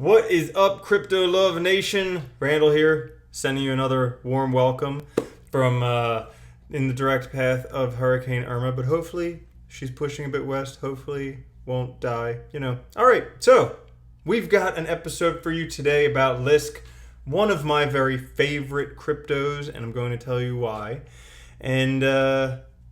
What is up, Crypto Love Nation? Randall here, sending you another warm welcome from in the direct path of Hurricane Irma, but hopefully she's pushing a bit west. Hopefully won't die, All right, so we've got an episode for you today about Lisk, one of my very favorite cryptos, and I'm going to tell you why. And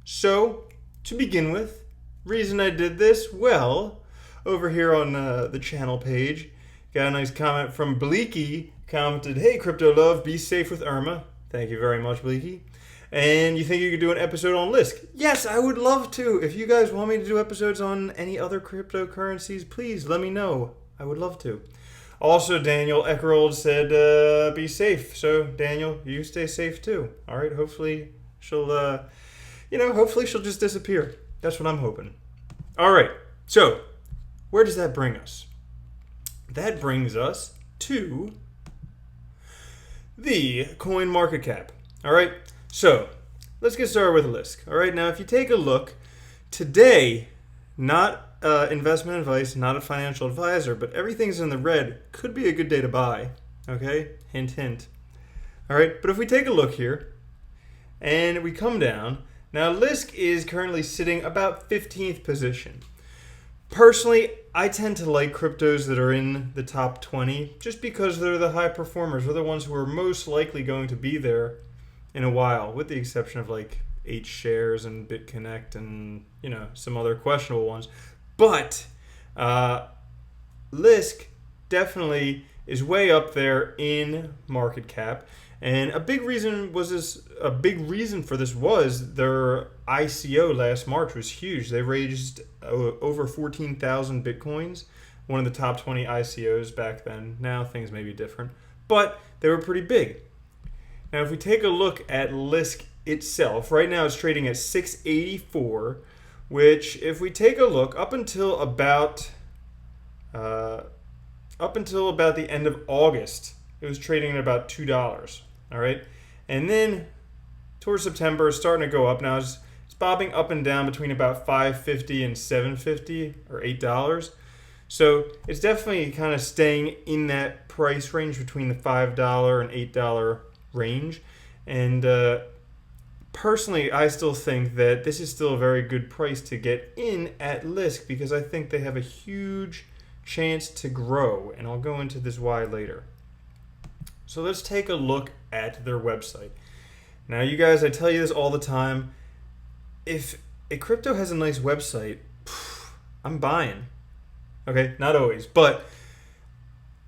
so, to begin with, reason I did this, well, over here on the channel page, got a nice comment from Bleaky. Commented, "Hey, Crypto Love, be safe with Irma." Thank you very much, Bleaky. And you think you could do an episode on Lisk? Yes, I would love to. If you guys want me to do episodes on any other cryptocurrencies, please let me know. I would love to. Also, Daniel Eckerold said, be safe. So, Daniel, you stay safe too. All right, hopefully she'll, hopefully she'll just disappear. That's what I'm hoping. All right, so where does that bring us? That brings us to the coin market cap. All right, so let's get started with Lisk. All right, now if you take a look today, not investment advice, not a financial advisor, but everything's in the red. Could be a good day to buy. Okay, hint, hint. All right, but if we take a look here and we come down, now Lisk is currently sitting about 15th position. Personally, I tend to like cryptos that are in the top 20 just because they're the high performers. They're the ones who are most likely going to be there in a while, with the exception of like H-Shares and BitConnect and, some other questionable ones. But Lisk definitely is way up there in market cap. And a big reason for this was their ICO last March was huge. They raised over 14,000 Bitcoins, one of the top 20 ICOs back then. Now things may be different, but they were pretty big. Now if we take a look at Lisk itself, right now it's trading at 684, which if we take a look up until about the end of August, it was trading at about $2. All right, and then towards September, it's starting to go up. Now it's bobbing up and down between about $5.50 and $7.50 or $8. So it's definitely kind of staying in that price range between the $5 and $8 range. And personally, I still think that this is still a very good price to get in at Lisk because I think they have a huge chance to grow, and I'll go into this why later. So let's take a look at their website. Now, you guys, I tell you this all the time. If a crypto has a nice website, I'm buying. Okay, not always, but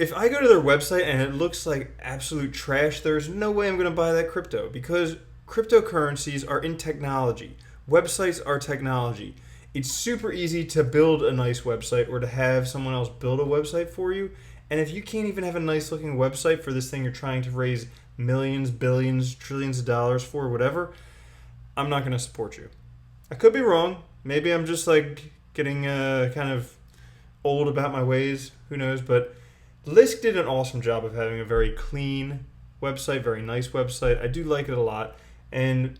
if I go to their website and it looks like absolute trash, there's no way I'm going to buy that crypto because cryptocurrencies are in technology. Websites are technology. It's super easy to build a nice website or to have someone else build a website for you. And if you can't even have a nice looking website for this thing you're trying to raise millions, billions, trillions of dollars for, whatever, I'm not going to support you. I could be wrong. Maybe I'm just like getting kind of old about my ways. Who knows? But Lisk did an awesome job of having a very clean website, very nice website. I do like it a lot. And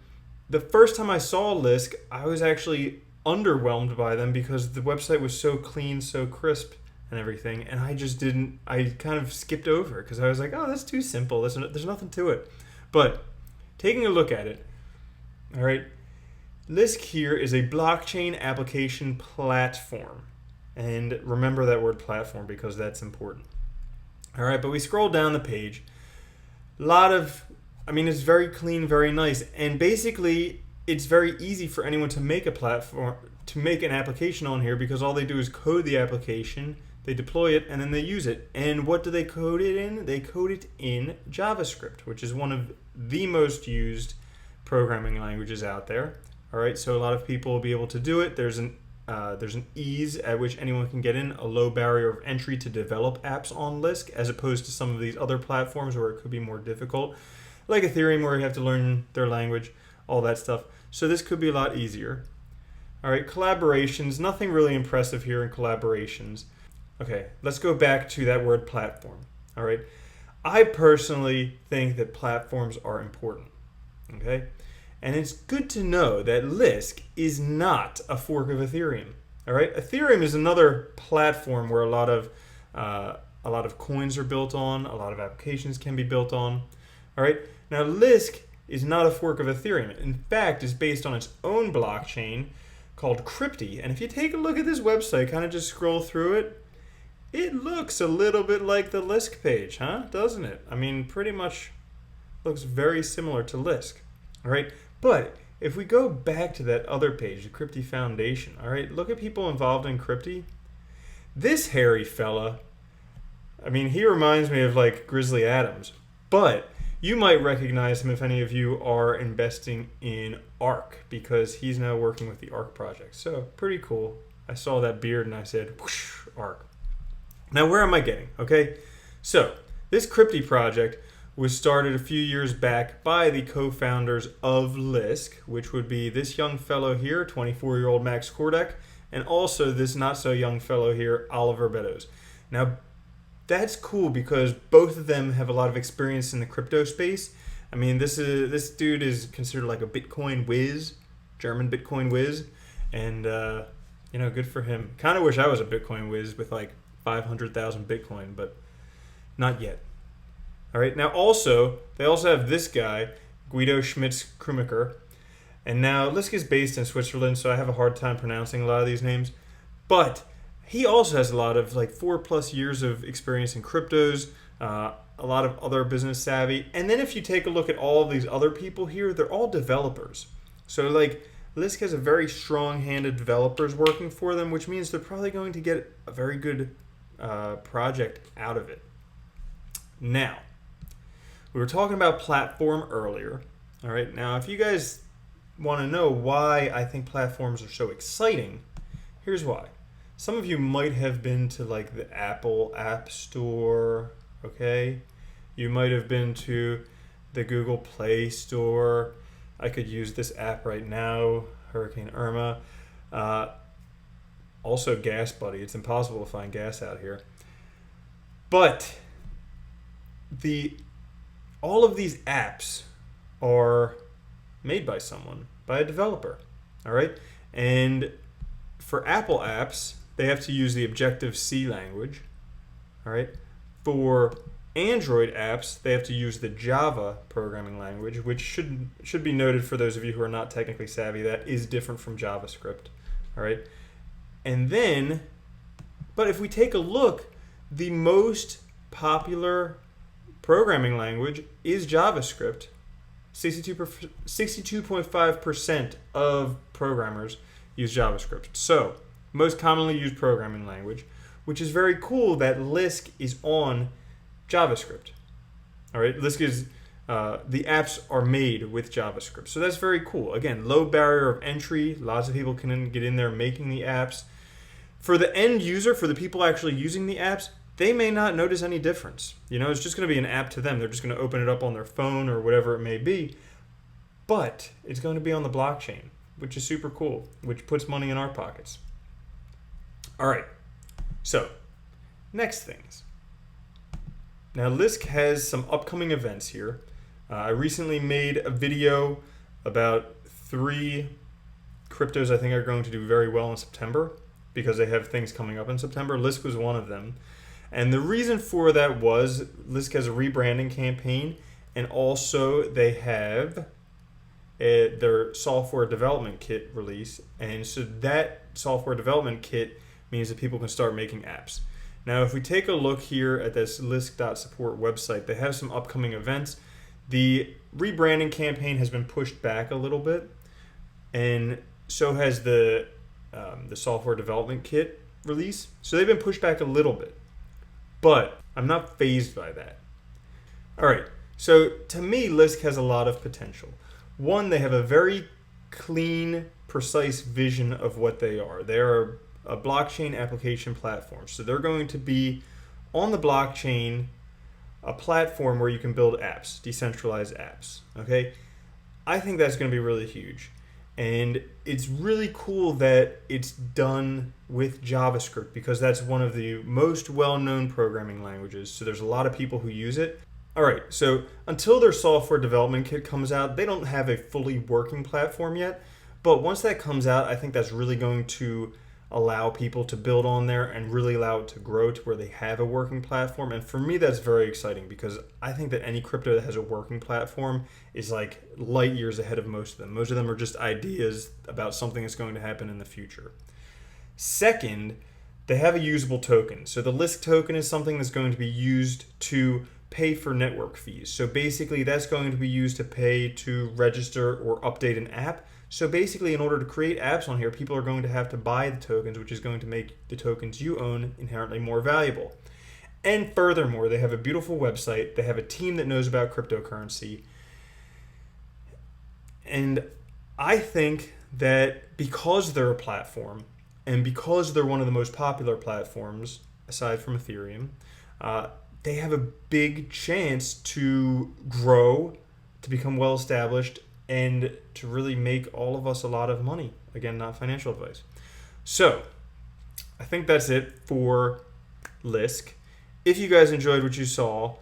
the first time I saw Lisk, I was actually underwhelmed by them because the website was so clean, so crisp and everything, and I kind of skipped over because I was like, oh, that's too simple, there's nothing to it. But taking a look at it, all right, Lisk here is a blockchain application platform, and remember that word platform because that's important. All right, but we scroll down the page, it's very clean, very nice, and basically it's very easy for anyone to make a platform, to make an application on here because all they do is code the application, they deploy it, and then they use it. And what do they code it in? They code it in JavaScript, which is one of the most used programming languages out there. All right, so a lot of people will be able to do it. There's an ease at which anyone can get in, a low barrier of entry to develop apps on Lisk, as opposed to some of these other platforms where it could be more difficult, like Ethereum where you have to learn their language, all that stuff. So this could be a lot easier. All right, collaborations, nothing really impressive here in collaborations. Okay, let's go back to that word platform. All right, I personally think that platforms are important. Okay, and it's good to know that Lisk is not a fork of Ethereum. All right, Ethereum is another platform where a lot of a lot of coins are built on, a lot of applications can be built on. All right. Now, Lisk is not a fork of Ethereum. In fact, it's based on its own blockchain called Crypt II. And if you take a look at this website, kind of just scroll through it, it looks a little bit like the Lisk page, huh? Doesn't it? I mean, pretty much looks very similar to Lisk. All right. But if we go back to that other page, the Crypt II Foundation, all right, look at people involved in Crypt II. This hairy fella, I mean, he reminds me of like Grizzly Adams, but you might recognize him if any of you are investing in ARK, because he's now working with the ARK project. So pretty cool. I saw that beard and I said, whoosh, ARK. Now, where am I getting? Okay, so this Crypt II project was started a few years back by the co-founders of Lisk, which would be this young fellow here, 24-year-old Max Kordek, and also this not-so-young fellow here, Oliver Beddoes. Now, that's cool because both of them have a lot of experience in the crypto space. I mean, this dude is considered like a Bitcoin whiz, German Bitcoin whiz, and good for him. Kind of wish I was a Bitcoin whiz with like 500,000 Bitcoin, but not yet. All right. Now, they also have this guy, Guido Schmitz-Krummacher, and now Lisk is based in Switzerland, so I have a hard time pronouncing a lot of these names, but he also has a lot of like 4+ years of experience in cryptos, a lot of other business savvy. And then if you take a look at all of these other people here, they're all developers. So like Lisk has a very strong-handed developers working for them, which means they're probably going to get a very good project out of it. Now, we were talking about platform earlier. All right. Now, if you guys want to know why I think platforms are so exciting, here's why. Some of you might have been to like the Apple App Store, okay? You might have been to the Google Play Store. I could use this app right now, Hurricane Irma. Also Gas Buddy. It's impossible to find gas out here. But all of these apps are made by someone, by a developer, all right? And for Apple apps, they have to use the Objective-C language, all right? For Android apps, they have to use the Java programming language, which should be noted for those of you who are not technically savvy. That is different from JavaScript, all right? And then, but if we take a look, the most popular programming language is JavaScript. 62.5% of programmers use JavaScript. So, most commonly used programming language, which is very cool that Lisk is on JavaScript. All right, Lisk is, the apps are made with JavaScript. So that's very cool. Again, low barrier of entry. Lots of people can get in there making the apps. For the end user, for the people actually using the apps, they may not notice any difference. It's just going to be an app to them. They're just going to open it up on their phone or whatever it may be. But it's going to be on the blockchain, which is super cool, which puts money in our pockets. All right. So, next things. Now, Lisk has some upcoming events here. I recently made a video about 3 cryptos I think are going to do very well in September because they have things coming up in September. Lisk was one of them. And the reason for that was Lisk has a rebranding campaign, and also they have their software development kit release. And so that software development kit means that people can start making apps. Now, if we take a look here at this lisk.support website, they have some upcoming events. The rebranding campaign has been pushed back a little bit, and so has the software development kit release. So they've been pushed back a little bit. But I'm not fazed by that. All right, so to me, Lisk has a lot of potential. One, they have a very clean, precise vision of what they are. They are a blockchain application platform. So they're going to be on the blockchain, a platform where you can build apps, decentralized apps, okay? I think that's going to be really huge. And it's really cool that it's done with JavaScript because that's one of the most well-known programming languages. So there's a lot of people who use it. All right, so until their software development kit comes out, they don't have a fully working platform yet. But once that comes out, I think that's really going to allow people to build on there and really allow it to grow to where they have a working platform. And for me, that's very exciting because I think that any crypto that has a working platform is like light years ahead of most of them. Most of them are just ideas about something that's going to happen in the future. Second, they have a usable token. So the Lisk token is something that's going to be used to pay for network fees. So basically that's going to be used to pay to register or update an app. So basically in order to create apps on here, people are going to have to buy the tokens, which is going to make the tokens you own inherently more valuable. And furthermore, they have a beautiful website. They have a team that knows about cryptocurrency. And I think that because they're a platform, and because they're one of the most popular platforms, aside from Ethereum, they have a big chance to grow, to become well established, and to really make all of us a lot of money. Again, not financial advice. So, I think that's it for Lisk. If you guys enjoyed what you saw,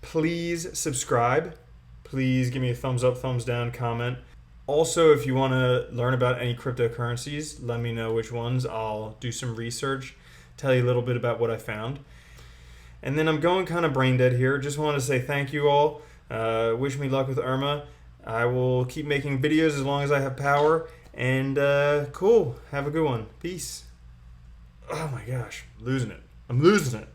please subscribe. Please give me a thumbs up, thumbs down, comment. Also, if you want to learn about any cryptocurrencies, let me know which ones. I'll do some research, tell you a little bit about what I found. And then I'm going kind of brain dead here. Just want to say thank you all. Wish me luck with Irma. I will keep making videos as long as I have power. And cool. Have a good one. Peace. Oh my gosh. I'm losing it.